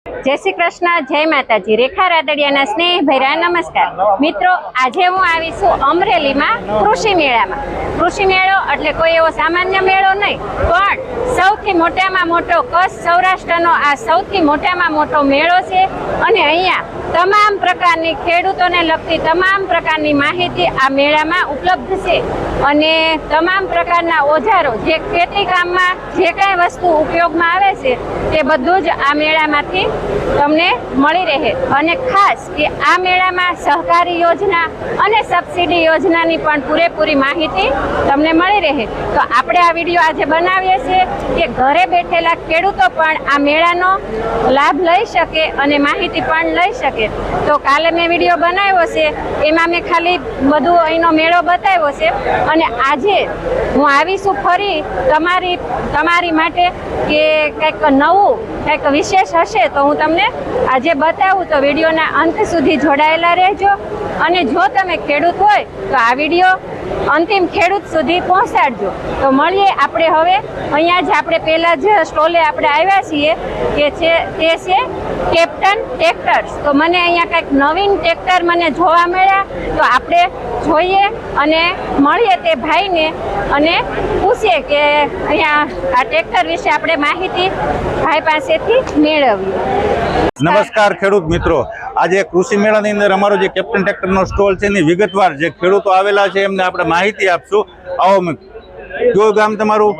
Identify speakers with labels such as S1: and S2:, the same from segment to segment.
S1: जय श्री कृष्ण, जय माताजी। रेखा रादड़ियाना स्नेह भैरा नमस्कार। मित्रों, आज हूँ आवीशुं अमरेली में कृषि मेळा में। कृषि मेळो एटले कोई एवो सामान्य मेळो नहीं, पण सौथी मोटामां मोटो कच्छ सौराष्ट्रनो आ सौथी मोटामां मोटो मेळो छे अने अहींया तमाम प्रकारनी खेडूतोने लगती तमाम प्रकारनी माहिती आ मेळामां उपलब्ध छे अने तमाम प्रकारना ओजारो जे खेती काममां जे कांई वस्तु उपयोगमां आवे छे ते बधुं ज आ मेळामांथी तमने मळी रहे। अने खास के आ मेळामां सहकारी योजना अने सब्सिडी योजनानी पण पूरेपूरी माहिती तमने मळी रहे। तो आपणे आ विडियो आजे बनावीए छीए के घरे बेठेला खेडूतो पण आ मेळानो लाभ लई शके अने माहिती पण लई शके। तो काले मैं विडियो बनाव्यो छे एमां मैं खाली बधुं अहींनो मेळो बताव्यो छे अने आजे हूँ आवी छुं फरी तमारी माटे के कंईक नवुं कंईक विशेष हशे तो हूँ तमने आजे बतावुं। तो विडियोना अंत सुधी जोडायेला रहेजो अने जो तमे खेडूत होय तो आ विडियो अंतिम खेडूत सुधी पहोंचाडजो। तो मळीए आपणे हवे अहींया ज आपणे पहेला ज स्टोले आपणे आव्या छीए के ते छे केप्टन ट्रेक्टर्स। तो मने अहींया कंईक नवीन ट्रेक्टर मने जोवा मळ्या तो आपणे जोईए अने मळीए ते भाईने अने पूछीए के अहींया आ ट्रेक्टर विશે આપણે માહિતી ભાઈ પાસેથી મેળવીએ।
S2: નમસ્કાર ખેડૂત મિત્રો, આજે કૃષિ મેળાની અંદર અમારો જે કેપ્ટન ટ્રેક્ટરનો સ્ટોલ છે એની વિગતવાર જે ખેડૂતો આવેલા છે એમને આપણે માહિતી આપશું। આવો કયો ગામ તમારું?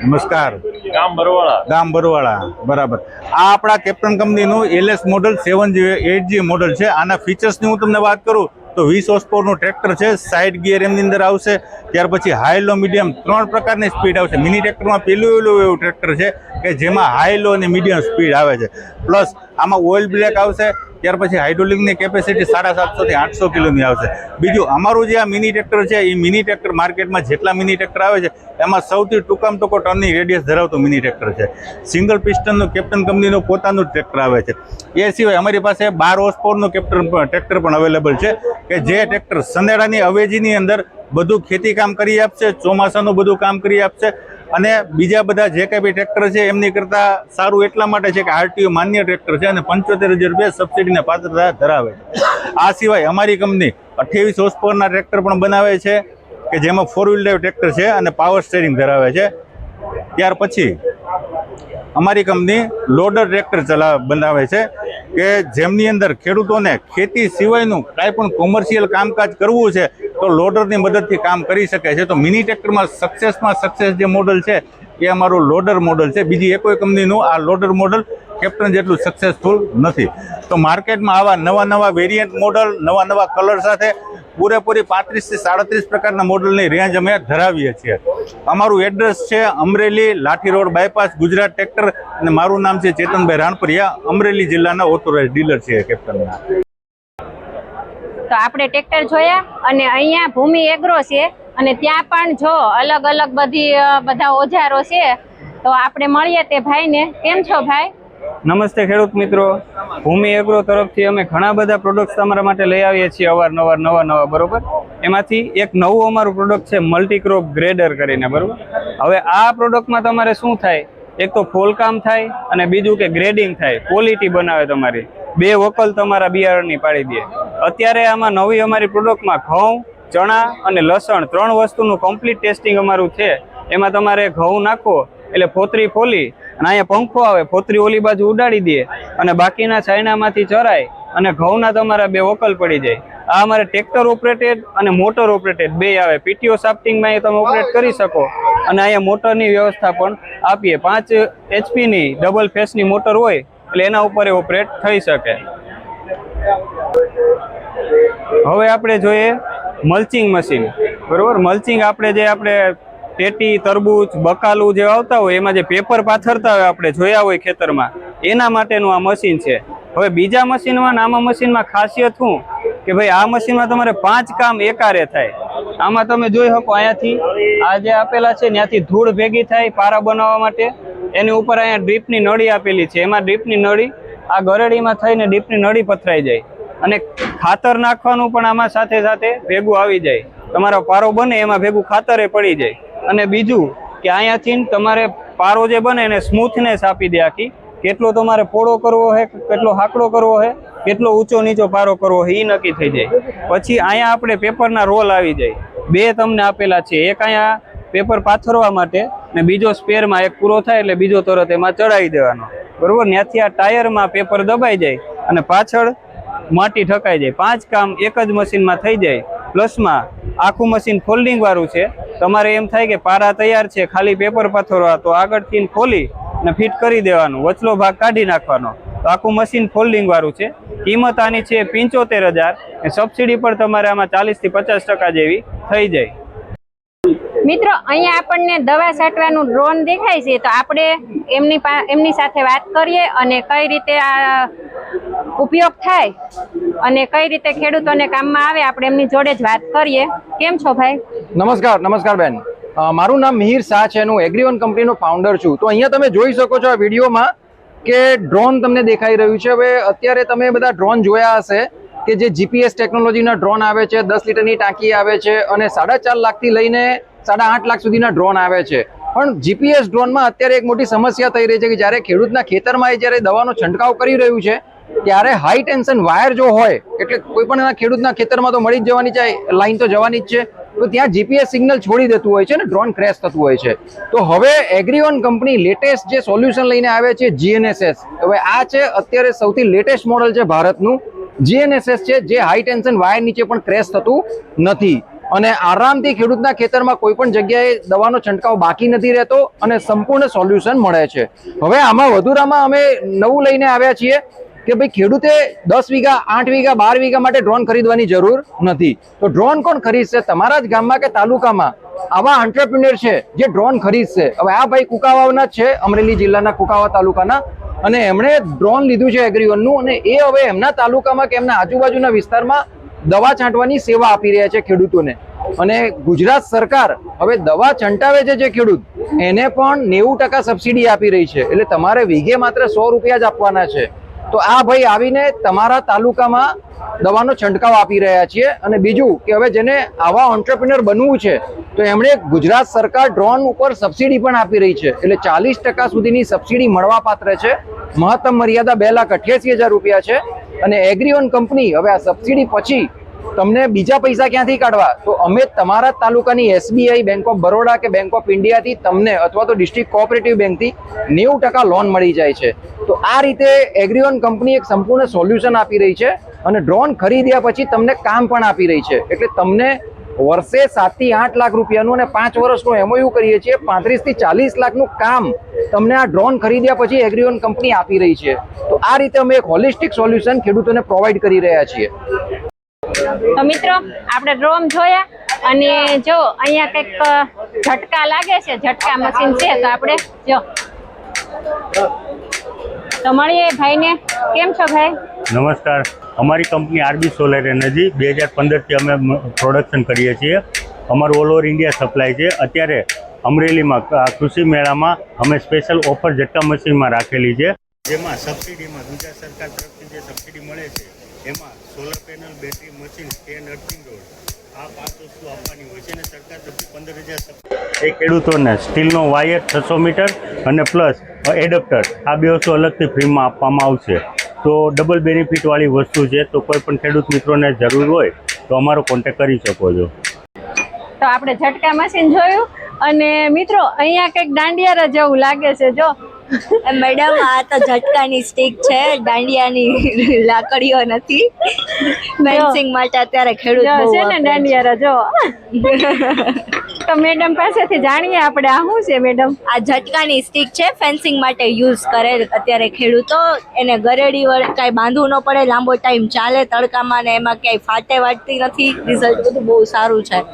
S2: નમસ્કાર, ગામ બરવાળા, બરાબર। આ આપણા કેપ્ટન કંપનીનું LS મોડલ 7G મોડલ છે। આના ફીચર્સની હું તમને વાત કરું તો 20 હોર્સ પાવરનું ટ્રેક્ટર છે, સાઇડ ગિયર એમની અંદર આવશે, ત્યાર પછી હાઈ લો મીડિયમ 3 પ્રકારની સ્પીડ આવશે। મિની ટ્રેક્ટરમાં પેલું એવું ટ્રેક્ટર છે કે જેમાં હાઈ લો અને મીડિયમ સ્પીડ આવે છે, પ્લસ આમાં ઓઇલ બ્રેક આવશે, ત્યાર પછી હાઇડ્રોલિકની કેપેસિટી 750 થી 800 કિલોની આવશે। બીજું અમારું જે આ મિની ટ્રેક્ટર છે એ મિની ટ્રેક્ટર માર્કેટમાં જેટલા મિની ટ્રેક્ટર આવે છે એમાં સૌથી ટૂંકામાં ટૂંકો ટર્નની રેડિયસ ધરાવતું મિની ટ્રેક્ટર છે। સિંગલ પિસ્ટનનું કેપ્ટન કંપનીનું પોતાનું ટ્રેક્ટર આવે છે। એ સિવાય અમારી પાસે 12 હોર્સ પાવરનું ટ્રેક્ટર પણ અવેલેબલ છે કે જે ટ્રેક્ટર સંદેડાની અવેજીની અંદર બધું ખેતી કામ કરી આપશે, ચોમાસાનું બધું કામ કરી આપશે અને બીજા બધા જે કંઈ બી ટ્રેક્ટર છે એમની કરતાં સારું એટલા માટે છે કે RTO માન્ય ટ્રેક્ટર છે અને 75,000 રૂપિયા સબસિડીને પાત્રતા ધરાવે છે। આ સિવાય અમારી કંપની 28 હોર્સ પાવરના ટ્રેક્ટર પણ બનાવે છે કે જેમાં 4 વ્હીલ ડ્રાઈવ ટ્રેક્ટર છે અને પાવર સ્ટેરિંગ ધરાવે છે। ત્યાર પછી અમારી કંપની લોડર ટ્રેક્ટર બનાવે છે કે જેમની અંદર ખેડૂતોને ખેતી સિવાયનું કાંઈ પણ કોમર્શિયલ કામકાજ કરવું છે તો લોડરની મદદથી કામ કરી શકે છે। તો મિની ટ્રેક્ટરમાં સક્સેસ જે મોડલ છે એ અમારું લોડર મોડલ છે। બીજી એકોઈ કંપનીનું આ લોડર મોડલ કેપ્ટન જેટલું સક્સેસફુલ નથી। તો માર્કેટમાં આવા નવા વેરિયન્ટ મોડલ, નવા કલર સાથે પૂરેપૂરી 35 થી 37 પ્રકારના મોડલની રેન્જ અમે ધરાવીએ છીએ। અમારું એડ્રેસ છે અમરેલી લાઠી રોડ બાયપાસ, ગુજરાત ટ્રેક્ટર, અને મારું નામ છે ચેતનભાઈ રાણપરિયા, અમરેલી જિલ્લાના ઓથોરાઇઝ ડીલર છે કેપ્ટનના।
S1: तो आपणे ट्रेक्टर जोया अने अहींया भूमि एग्रो छे अने त्यां पण जो अलग अलग बधा ओजारो छे। तो आपणे मळीए ते भाईने। केम छो भाई?
S3: नमस्ते खेडूत मित्रों, भूमि एग्रो तरफथी अमे घणा बधा प्रोडक्ट्स तमारा माटे लई आवीए छीए अवारनवार नवा बरोबर। एमांथी एक नवुं अमारुं प्रोडक्ट छे मल्टीक्रॉप ग्रेडर करीने, बरोबर। हवे आ प्रोडक्टमां तमारे शुं थाय, एक तो फॉलकाम थाय अने बीजुं के ग्रेडिंग थाय, क्वॉलिटी बनावे तमारी, 2 वकल तमारा बियारणनी पाडी दे। अत्यारे आमां नवी अमारी प्रोडक्टमां घઉં, चणा अने लसण 3 वस्तुनुं कम्प्लीट टेस्टिंग अमारुं छे। एमां तमारे घઉં नाखो એટલે ફોતરી ફોલી અને અહીંયા પંખો આવે, ફોતરી ઓલી બાજુ ઉડાડી દે અને બાકીના ચાઇનામાંથી ચરાય અને ઘઉંના તમારા 2 વકલ પડી જાય। આ અમારે ટ્રેક્ટર ઓપરેટેડ અને મોટર ઓપરેટેડ 2 આવે। PTO શાફ્ટિંગમાં તમે ઓપરેટ કરી શકો અને અહીંયા મોટરની વ્યવસ્થા પણ આપીએ। 5 HP ની ડબલ ફેસની મોટર હોય એટલે એના ઉપર ઓપરેટ થઈ શકે। હવે આપણે જોઈએ મલ્ચિંગ મશીન, બરોબર। મલ્ચિંગ આપણે જે આપણે ટેટી, તરબૂચ, બકાલું જે આવતા હોય એમાં જે પેપર પાથરતા હોય આપણે જોયા હોય ખેતરમાં, એના માટેનું આ મશીન છે। હવે બીજા મશીનમાં આમાં મશીનમાં ખાસિયત શું કે ભાઈ આ મશીનમાં તમારે 5 કામ એકારે થાય। આમાં તમે જોઈ શકો અહીંયાથી આ જે આપેલા છે ત્યાંથી ધૂળ ભેગી થાય પારા બનાવવા માટે, એની ઉપર અહીંયા ડ્રીપની નળી આપેલી છે, એમાં ડ્રીપની નળી આ ગરેડીમાં થઈને ડ્રીપની નળી પથરાઈ જાય અને ખાતર નાખવાનું પણ આમાં સાથે સાથે ભેગું આવી જાય। તમારો પારો બને એમાં ભેગું ખાતરે પડી જાય। અને બીજું કે અહીંયાથી તમારે પારો જે બને એને સ્મૂથનેસ આપી દે આખી, કેટલો તમારે પોળો કરવો છે, કેટલો હાકડો કરવો છે, કેટલો ઊંચો નીચો પારો કરવો છે એ નક્કી થઈ જાય. પછી અહીંયા આપણે પેપરના રોલ આવી જાય. 2 તમને આપેલા છે, એક અહીંયા પેપર પાથરવા માટે ને બીજો સ્પેરમાં, એક પૂરો થાય એટલે બીજો તરત એમાં ચડાવી દેવાનો, બરોબર. ત્યાંથી આ ટાયરમાં પેપર દબાઈ જાય અને પાછળ માટી ઠકાઈ જાય. 5 કામ એક જ મશીનમાં થઈ જાય. પ્લસમાં આખું મશીન ફોલ્ડિંગ વાળું છે. તમારે એમ થાય કે પારા તૈયાર છે, ખાલી પેપર પાથરવા, તો આગળથી ખોલી અને ફિટ કરી દેવાનું, વચલો ભાગ કાઢી નાખવાનો. તો આખું મશીન ફોલ્ડિંગ વાળું છે. કિંમત આની છે 75,000. સબસિડી પણ તમારે આમાં 40 થી 50% જેવી થઈ જાય.
S1: મિત્રો અહીંયા આપણને દવા છાંટવાનું ડ્રોન દેખાય છે, તો આપણે એમની સાથે વાત કરીએ અને કઈ રીતે આ ઉપયોગ થાય અને કઈ રીતે ખેડૂતોને કામમાં આવે, આપણે એમની જોડે જ વાત કરીએ. કેમ છો ભાઈ?
S4: નમસ્કાર બેન. મારું નામ મિહિર શાહ છે. હું એગ્રીવન કંપનીનો ફાઉન્ડર છું. તો અહીંયા તમે જોઈ શકો છો આ વિડીયોમાં કે ડ્રોન તમને દેખાઈ રહ્યું છે. હવે અત્યારે તમે બધા ડ્રોન જોયા હશે કે જે જીપીએસ ટેકનોલોજીના ડ્રોન આવે છે, 10 લીટરની ટાંકી આવે છે અને 4.5 લાખથી લઈને 8.5 લાખ સુધીના ડ્રોન આવે છે. પણ જીપીએસ ડ્રોનમાં અત્યારે એક મોટી સમસ્યા થઈ રહી છે કે જ્યારે ખેડૂતના ખેતરમાં જ્યારે દવાનો છંટકાવ કરી રહ્યું છે ત્યારે હાઈ ટેન્શન વાયર જો હોય, એટલે કોઈ પણ ખેડૂતના ખેતરમાં તો મળી જ જવાની છે, લાઈન તો જવાની જ છે, તો ત્યાં જીપીએસ સિગ્નલ છોડી દેતું હોય છે ને ડ્રોન ક્રેશ થતું હોય છે. તો હવે એગ્રીવન કંપની લેટેસ્ટ જે સોલ્યુશન લઈને આવે છે GNSS. હવે આ છે અત્યારે સૌથી લેટેસ્ટ મોડલ છે ભારતનું. GNSS છે જે હાઈ ટેન્શન વાયર નીચે પણ ક્રેશ થતું નથી અને આરામથી ખેડૂતના ખેતરમાં કોઈ પણ જગ્યાએ દવાનો છંટકાવ બાકી નથી રહેતો અને સંપૂર્ણ સોલ્યુશન મળે છે. હવે આમાં વધુરામાં અમે નવું લઈને આવ્યા છીએ કે ભાઈ ખેડૂતે 10 વીઘા, 8 વીઘા, 12 વીઘા માટે ડ્રોન ખરીદવાની જરૂર નથી. તો ડ્રોન કોણ ખરીદશે? તમારા જ ગામમાં કે તાલુકામાં આવા એન્ટરપ્રિન્યોર છે જે ડ્રોન ખરીદશે. હવે આ ભાઈ કુકાવાવના જ છે, અમરેલી જિલ્લાના કુકાવા તાલુકાના, અને એમણે ડ્રોન લીધું છે એગ્રીવનનું અને એ હવે એમના તાલુકામાં કે એમના આજુબાજુના વિસ્તારમાં દવા છાંટવાની સેવા આપી રહ્યા છે ખેડૂતોને. અને ગુજરાત સરકાર હવે દવા છંટાવે છે જે ખેડૂત, એને પણ 90% સબસિડી આપી રહી છે. એટલે તમારે વીઘે માત્ર 100 રૂપિયા જ આપવાના છે. તો આ ભાઈ આવીને તમારા તાલુકામાં દવાનો છંટકાવ આપી રહ્યા છીએ. અને બીજું કે હવે જેને આવા એન્ટરપ્રિન્યોર બનવું છે તો એમણે ગુજરાત સરકાર ડ્રોન ઉપર સબસિડી પણ આપી રહી છે. એટલે 40% સુધીની સબસિડી મળવા પાત્ર છે. મહત્તમ મર્યાદા 2,88,000 રૂપિયા છે. અને એગ્રીવન કંપની હવે આ સબસિડી પછી તમને બીજા પૈસા ક્યાંથી કાઢવા, તો અમે તમારા તાલુકાની SBI, બેંક ઓફ બરોડા કે બેંક ઓફ ઇન્ડિયાથી તમને અથવા તો ડિસ્ટ્રિક્ટ કોઓપરેટિવ બેંકથી 90% લોન મળી જાય છે. તો આ રીતે એગ્રીવન કંપની એક સંપૂર્ણ સોલ્યુશન આપી રહી છે અને ડ્રોન ખરીદ્યા પછી તમને કામ પણ આપી રહી છે. એટલે તમને વર્ષે 7 થી 8 લાખ રૂપિયાનું અને 5 વર્ષનું MOU કરીએ છીએ, 35 થી 40 લાખનું કામ તમને આ ડ્રોન ખરીદ્યા પછી એગ્રીવન કંપની આપી રહી છે. તો આ રીતે અમે એક હોલિસ્ટિક સોલ્યુશન ખેડૂતોને પ્રોવાઈડ કરી રહ્યા છીએ.
S1: તો મિત્રો આપણે ડ્રોન જોયા અને જો અહીંયા કંઈક ઝટકા લાગે છે, ઝટકા મશીન છે, તો આપણે જો તો મળીએ ભાઈને. કેમ છો ભાઈ?
S5: નમસ્કાર. અમારી કંપની આરબી સોલર એનર્જી 2015થી અમે પ્રોડક્શન કરીએ છીએ. અમારું ઓલ ઓવર ઇન્ડિયા સપ્લાય છે. અત્યારે અમરેલીમાં કૃષિ મેળામાં અમે સ્પેશિયલ ઓફર ઝટકા મશીનમાં રાખેલી છે, જેમાં સબસિડીમાં ગુજરાત સરકાર તરફથી જે સબસિડી મળે છે એમાં solar panel, battery, machine, stand, earthing road, આ 5 વસ્તુ આપવાની હોય છે અને સરકાર તરફથી 15,000 એ ખેડૂતોને સ્ટીલનો વાયર 600 મીટર અને પ્લસ એડપ્ટર, આ 2 વસ્તુ અલગથી ફ્રીમાં આપવામાં આવશે. તો ડબલ બેનિફિટવાળી વસ્તુ છે. તો કોઈ પણ ખેડૂત મિત્રોને જરૂર હોય તો અમારો કોન્ટેક્ટ કરી શકો છો.
S1: તો આપણે ઝટકા મશીન જોયું અને મિત્રો અહીંયા કંઈક દાંડિયા જેવું લાગે છે. જો
S6: મેડમ, આ તો ઝટકાની સ્ટીક છે, દાંડિયાની લાકડીઓ નથી. ફેન્સિંગ માટે અત્યારે ખેડૂત
S1: જો
S6: બહુ
S1: છે ને દાંડિયા, જો તો મેડમ પાસેથી જાણીએ આપણે આ શું છે. મેડમ,
S6: આ ઝટકાની સ્ટીક છે, ફેન્સિંગ માટે યુઝ કરે અત્યારે ખેડૂતો. એને ગરેડી વડે કાંઈ બાંધવું ન પડે, લાંબો ટાઈમ ચાલે તડકામાં ને એમાં ક્યાંય ફાટે વાટતી નથી. રિઝલ્ટ બધું બહુ સારું છે.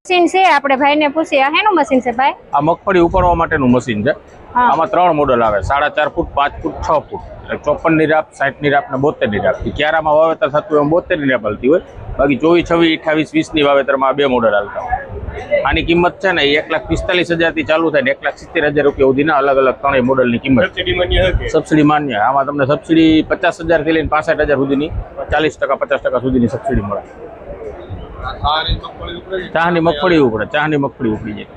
S1: મશીન છે, આપણે ભાઈને પૂછીએ આ શેનું મશીન છે ભાઈ?
S7: આ મગફળી ઉપાડવા માટેનું મશીન છે. આમાં 3 મોડલ આવે, 4.5 ફૂટ, 5 ફૂટ, 6 ફૂટ. 54ની રાપ, 60ની રાપ ને 72ની રાપ. ક્યારામાં વાવેતર થતું હોય 72ની રાપ હાલતી હોય, બાકી 24, 28, 28, 20ની વાવેતરમાં 2 મોડલ હાલતા હોય. આની કિંમત છે ને 1,45,000 થી ચાલુ થાય ને 1,70,000 રૂપિયા સુધીના અલગ અલગ 3 મોડલની કિંમત. સબસિડી માન્ય. આમાં તમને સબસિડી 50,000 થી લઈને 65,000 સુધીની, 40%, 50% સુધીની સબસિડી મળે. ચાહની મગફળી ઉપડે, ચાહની મગફળી ઉપડી જાય.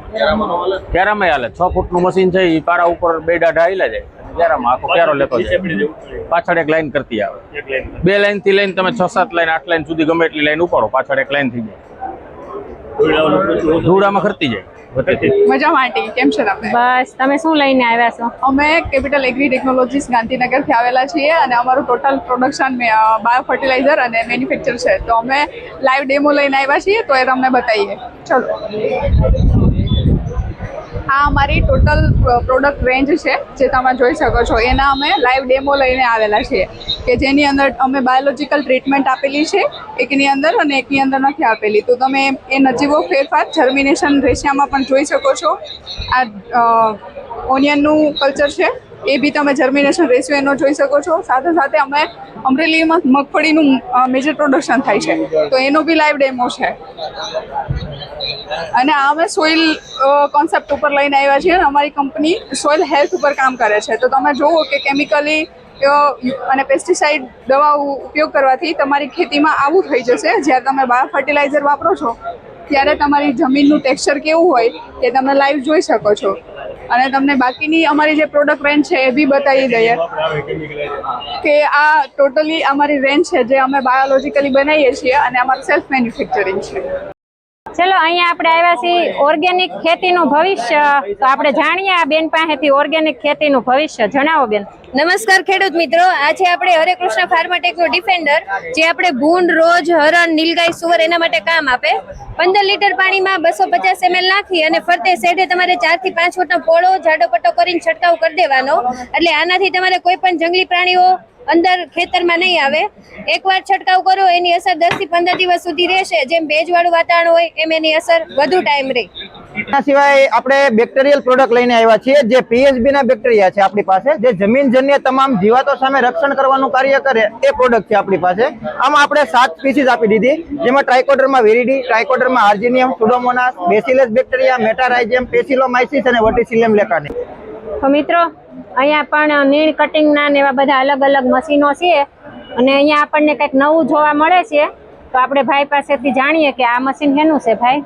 S7: ક્યારામાં હાલે. 6 ફૂટનું મશીન છે, એ પારા ઉપર 2 દાઢા હાલ્યા જાય. ક્યારામાં આખો ક્યારો લેતો જાય. પાછળ એક લાઈન કરતી આવે. 2 લાઈન થી લઈને તમે 6-7 લાઈન 8 લાઈન સુધી ગમે એટલી લાઈન ઉપાડો, પાછળ એક લાઈન થઈ જાય. ધૂળામાં ખરતી જાય.
S8: મજામાં આંટી, કેમ છે તમે?
S1: બસ, તમે શું લઈને આવ્યા છો?
S8: અમે કેપિટલ એગ્રી ટેકનોલોજીસ ગાંધીનગરથી આવેલા છીએ અને અમારું ટોટલ પ્રોડક્શન બાયો ફર્ટિલાઇઝર અને મેન્યુફેક્ચર છે. તો અમે લાઈવ ડેમો લઈને આવ્યા છીએ, તો એ તમને બતાવીએ. ચલો. આ અમારી ટોટલ પ્રોડક્ટ રેન્જ છે જે તમે જોઈ શકો છો. એના અમે લાઈવ ડેમો લઈને આવેલા છીએ કે જેની અંદર અમે બાયોલોજિકલ ટ્રીટમેન્ટ આપેલી છે એકની અંદર અને એકની અંદર નથી આપેલી. તો તમે એ નજીવો ફેરફાર જર્મિનેશન રેશિયામાં પણ જોઈ શકો છો. આ ઓનિયનનું કલ્ચર છે, એ બી તમે જર્મિનેશન રેશિયો એનો જોઈ શકો છો. સાથે સાથે અમે અમરેલીમાં મગફળીનું મેજર પ્રોડક્શન થાય છે, તો એનો બી લાઈવ ડેમો છે. અને આ અમે સોઇલ કોન્સેપ્ટ ઉપર લઈને આવ્યા છીએ અને અમારી કંપની સોઇલ હેલ્થ ઉપર કામ કરે છે. તો તમે જુઓ કે કેમિકલી અને પેસ્ટિસાઇડ દવાઓ ઉપયોગ કરવાથી તમારી ખેતીમાં આવું થઈ જશે. જ્યારે તમે બાયો ફર્ટિલાઇઝર વાપરો છો ત્યારે તમારી જમીનનું ટેક્સચર કેવું હોય તે તમે લાઈવ જોઈ શકો છો. અને તમને બાકીની અમારી જે પ્રોડક્ટ રેન્જ છે એ બી બતાવી દઈએ કે આ ટોટલી અમારી રેન્જ છે જે અમે બાયોલોજિકલી બનાવીએ છીએ અને અમારું સેલ્ફ મેન્યુફેક્ચરિંગ છે.
S1: ચલો, અહીંયા આપણે આવ્યા છીએ ઓર્ગેનિક ખેતીનું ભવિષ્ય. તો આપણે જાણીએ આ બેન પાસેથી ઓર્ગેનિક ખેતીનું ભવિષ્ય. જણાવો બેન.
S6: નમસ્કાર ખેડૂત મિત્રો, આજે આપણે હરે કૃષ્ણ ફાર્માટેકનો ડિફેન્ડર જે આપણે ભૂંડ, રોજ, હરણ, નીલગાય, સુવર એના માટે કામ આપે. 15 લીટર પાણીમાં 250 ml નાખી અને ફરતે સેઢે તમારે 4 થી 5 ફૂટનો પોળો જાડો પટ્ટો કરીને છંટકાવ કરી દેવાનો. એટલે આનાથી તમારે કોઈ પણ જંગલી પ્રાણીઓ અંદર ખેતરમાં નહીં આવે. એકવાર છંટકાવ કરો એની અસર 10 થી 15 દિવસ સુધી રહેશે. જેમ ભેજવાળું વાતાવરણ હોય એમ એની અસર વધુ ટાઈમ રહે.
S4: એના સિવાય આપણે બેક્ટેરિયલ પ્રોડક્ટ લઈને આવ્યા છીએ જે PHB ના બેક્ટેરિયા છે આપણી પાસે, જે જમીનજન્ય તમામ જીવાતો સામે રક્ષણ કરવાનું કાર્ય કરે એ પ્રોડક્ટ છે આપણી પાસે. આમાં આપણે 7 સ્પીસીસ આપી દીધી, જેમાં Trichoderma viride, Trichoderma harzianum, Pseudomonas, Bacillus bacteria, Metarhizium, Paecilomyces અને વર્ટિસિલિયમ લેકાની.
S1: તો મિત્રો, અહીંયા પણ નીણ કટિંગના ને એવા બધા અલગ અલગ મશીનો છે અને અહીંયા આપણને કંઈક નવું જોવા મળે છે. તો આપણે ભાઈ પાસેથી જાણીએ કે આ મશીન શેનું છે. ભાઈ,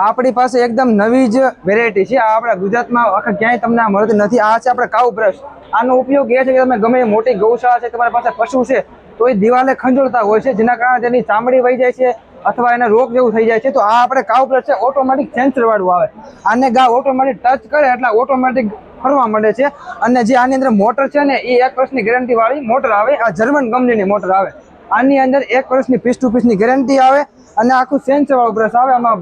S4: આપણી પાસે એકદમ નવી જ વેરાયટી છે. આ આપણા ગુજરાતમાં આખા ક્યાંય તમને આ મળતી નથી. આ છે આપણે કાઉ બ્રશ. આનો ઉપયોગ એ છે કે તમે ગમે મોટી ગૌશાળા છે, તમારી પાસે પશુ છે, તો એ દિવાલે ખંજોળતા હોય છે, જેના કારણે તેની ચામડી વહી જાય છે અથવા એને રોગ જેવું થઈ જાય છે. તો આ આપણે કાઉ બ્રશ છે, ઓટોમેટિક સેન્સર વાળું આવે. આને ગા ઓટોમેટિક ટચ કરે એટલે ઓટોમેટિક ફરવા માંડે છે. અને જે આની અંદર મોટર છે ને એ 1 વર્ષની ગેરંટી વાળી મોટર આવે. આ જર્મન કંપનીની મોટર આવે. આની અંદર 1 વર્ષની પીસ ટુ પીસની ગેરંટી આવે અને આખું સેન્સર વાળું બ્રશ આવે. આમાં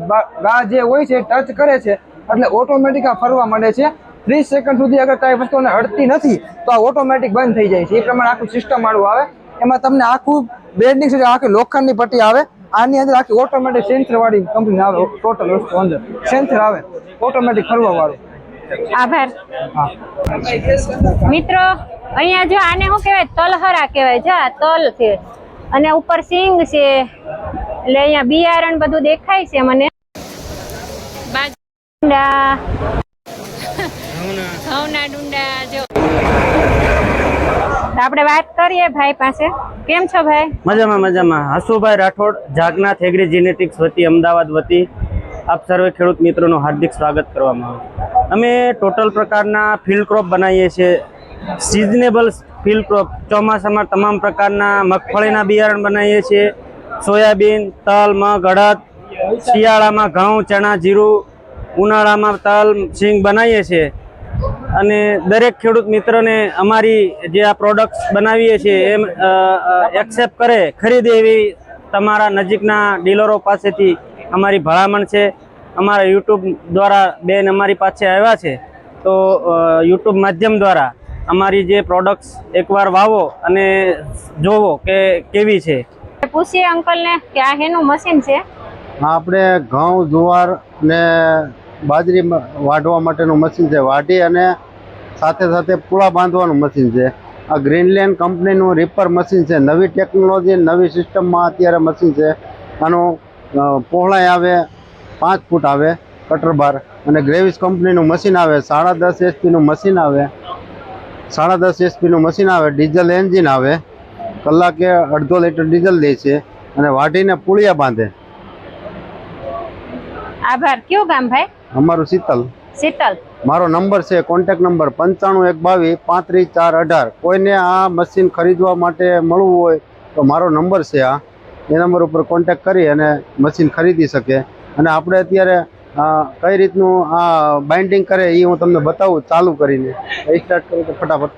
S4: ગા જે હોય છે ટચ કરે છે એટલે ઓટોમેટિક આ ફરવા માંડે છે. 30 સેકન્ડ સુધી અગર કઈ વસ્તુને હટતી નથી તો આ ઓટોમેટિક બંધ થઈ જાય છે. એ પ્રમાણે આખું સિસ્ટમ વાળું આવે. એમાં તમને આખું બેન્ડિંગ છે, આખી લોખંડની પટ્ટી આવે. આની અંદર આખી ઓટોમેટિક સેન્સર વાળી કંપની આવે. ટોટલ વસ્તુ અંદર સેન્સર આવે, ઓટોમેટિક ફરવા વાળું.
S1: આભાર. મિત્રો, અહીંયા જો આને શું કહેવાય, તલહરા કહેવાય છે. આ તલ છે અને ઉપર સિંગ છે. એટલે અહીંયા બિયારણ બધું દેખાય છે મને. ઘઉંના ડુંડા જો. આપણે વાત કરીએ ભાઈ પાસે. કેમ છો ભાઈ?
S9: મજામાં મજામાં. હસુભાઈ રાઠોડ, જાગનાથ એગ્રી જીનેટિક્સ વતી, અમદાવાદ વતી આપ સર્વે ખેડૂત મિત્રોનું હાર્દિક સ્વાગત કરવામાં આવે. અમે ટોટલ પ્રકારના ફિલ્ડ ક્રોપ બનાવીએ છીએ. સિઝનેબલ ફિલ્ડ ક્રોપ, ચોમાસામાં તમામ પ્રકારના મગફળીના બિયારણ બનાવીએ છીએ, સોયાબીન, તલ, મગ, અડદ, શિયાળામાં ઘઉં, ચણા, જીરું, ઉનાળામાં તલ, સિંગ બનાવીએ છીએ. અને દરેક ખેડૂત મિત્રને અમારી જે આ પ્રોડક્ટ્સ બનાવીએ છીએ એમ એક્સેપ્ટ કરે, ખરીદે એવી તમારા નજીકના ડીલરો પાસેથી અમારી ભલામણ છે. અમારા યુટ્યુબ દ્વારા બેન અમારી પાસે આવ્યા છે, તો યુટ્યુબ માધ્યમ દ્વારા અમારી જે પ્રોડક્ટ્સ એકવાર વાવો અને જોવો કે કેવી છે.
S1: પૂછીએ અંકલને કે આ હેનું મશીન છે.
S10: આપણે ઘઉં, જુવાર ને બાજરી વાઢવા માટેનું મશીન છે. વાઢી અને સાથે સાથે પૂળા બાંધવાનું મશીન છે. આ ગ્રીનલેન્ડ કંપનીનું રીપર મશીન છે. નવી ટેકનોલોજી, નવી સિસ્ટમમાં અત્યારે મશીન છે. આનું પહોળાઈ આવે 5 ફૂટ આવે કટર બાર, અને ગ્રેવિસ કંપનીનું મશીન આવે. 10.5 HP મશીન આવે. 10.5 HP મશીન આવે. ડીઝલ એન્જિન આવે. કલાકે 1.5 લીટર ડીઝલ દે છે અને વાઢીને પૂળિયા બાંધે.
S1: આભાર. કયું ગામ ભાઈ?
S10: અમારું શીતલ.
S1: શીતલ.
S10: મારો નંબર છે કોન્ટેક નંબર 9512233418. કોઈને આ મશીન ખરીદવા માટે મળવું હોય તો મારો નંબર છે એ નંબર ઉપર કોન્ટેક કરી અને મશીન ખરીદી શકે. અને આપણે અત્યારે કઈ રીતનું આ બાઇન્ડિંગ કરે એ હું તમને બતાવું ચાલુ કરીને. સ્ટાર્ટ કરું તો ફટાફટ.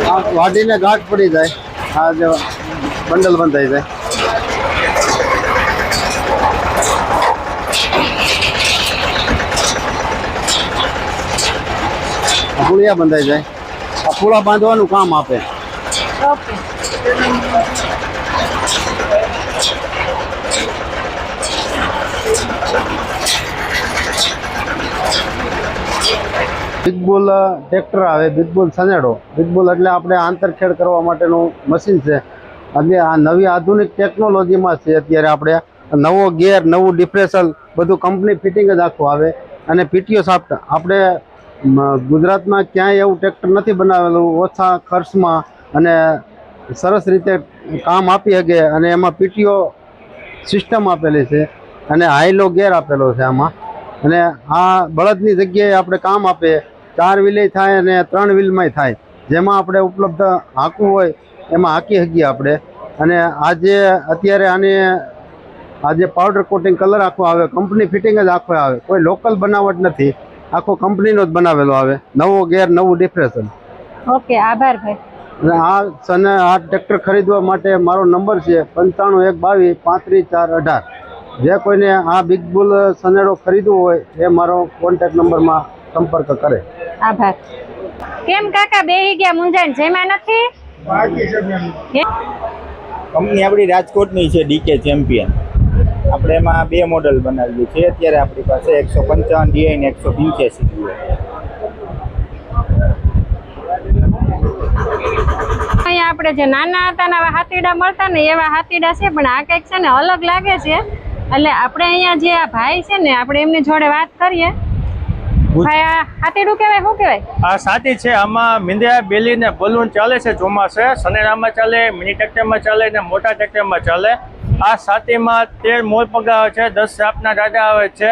S10: આ વાઢીને ગાંઠ પડી જાય, આ જે બંડલ બંધાઈ જાય. પુળિયા બંધાઈ જાય. આ પુળા બાંધવાનું કામ આપે.
S1: ઓકે.
S10: બિગ બુલ ટ્રેક્ટર આવે, big bull Sanedo. Big bull એટલે આપણે આંતરખેડ કરવા માટેનું મશીન છે. અને આ નવી આધુનિક ટેકનોલોજીમાં છે. અત્યારે આપણે નવો ગેર, નવું ડિફરેન્શિયલ બધું કંપની ફિટિંગ જ આખું આવે. અને પીટીઓ સાફ્ટ આપણે ગુજરાતમાં ક્યાંય એવું ટ્રેક્ટર નથી બનાવેલું ઓછા ખર્ચમાં અને સરસ રીતે કામ આપી શકે. અને એમાં પીટીઓ સિસ્ટમ આપેલી છે અને હાઈલો ગેર આપેલો છે આમાં. અને આ બળદની જગ્યાએ આપણે કામ આપે. 4 વ્હીલે થાય અને 3 વ્હીલમાંય થાય. જેમાં આપણે ઉપલબ્ધ હાંકવું હોય એમાં હાંકી શકીએ આપણે. અને આજે અત્યારે આજે પાવડર કોટિંગ કલર આખો આવે, કંપની ફિટિંગ જ આખો આવે. કોઈ લોકલ બનાવટ નથી, આખો કંપનીનો જ બનાવેલો આવે. નવો ગેર, નવું ડિફરેન્શિયલ.
S1: ઓકે, આભાર ભાઈ.
S10: અને આ ટ્રેક્ટર ખરીદવા માટે મારો નંબર છે 9512233418. જે કોઈને આ બિગ બુલ સનેડો ખરીદવો હોય એ મારો કોન્ટેક્ટ નંબરમાં સંપર્ક કરે.
S1: આભાર. કેમ કાકા બેહી ગયા મુંજાણ જેમાં નથી?
S11: કંપની આપણી રાજકોટની છે ડીકે ચેમ્પિયન. આપણે એમાં 2 મોડલ બનાવીએ છીએ અત્યારે આપણી પાસે 155 DI ને 185 DI.
S1: અહીંયા આપણે જે નાના હતા ને આવા હાથીડા મળતા ને એવા હાથીડા છે, પણ આ કંઈક છે ને અલગ લાગે છે. એટલે આપણે અહીંયા જે આ ભાઈ છે ને આપણે એમની જોડે વાત કરીએ. ભાઈ આ હાથીડું કહેવાય, શું કહેવાય?
S12: આ સાથી છે. આમાં મીંડિયા, બેલી ને બલૂન ચાલે છે ચોમાસે. સનેરામાં ચાલે, મિની ટ્રેક્ટરમાં ચાલે ને મોટા ટ્રેક્ટરમાં ચાલે. આ સાતીમાં 13 મોલ પગા આવે છે, 10 સાપના ડાટા આવે છે,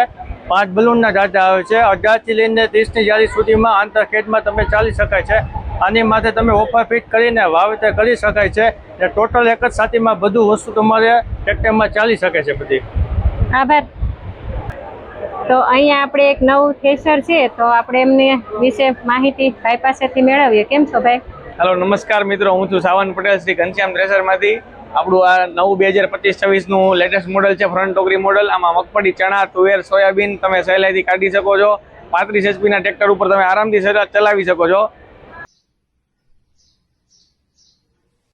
S12: 5 બલૂનના ડાટા આવે છે. 18 થી લઈને 30 ની જાળી સુધીમાં આંતરખેડમાં તમે ચાલી શકાય છે. આની માથે તમે ઓફર ફિટ કરીને વાવેતર કરી શકાય છે. ને ટોટલ એક જ સાતીમાં બધું વસ્તુ તમારે ટ્રેક્ટરમાં ચાલી શકે છે બધી.
S1: આભાર. તો અહીંયા આપણે એક નવું થ્રેશર છે, તો આપણે એમની વિશે માહિતી ભાઈ પાસેથી મેળવીએ. કેમ છો ભાઈ?
S12: હેલો, નમસ્કાર મિત્રો. હું છું સાવન પટેલ, શ્રી ઘનશ્યામ થ્રેશરમાંથી. આપણું આ નવું 2025-26નું લેટેસ્ટ મોડલ છે, ફ્રન્ટ ટોકરી મોડલ. આમાં મગફળી, ચણા, તુવેર, સોયાબીન તમે સહેલાઈથી કાઢી શકો છો. 35 HP ના ટ્રેક્ટર ઉપર તમે આરામથી ચલાવી શકો છો.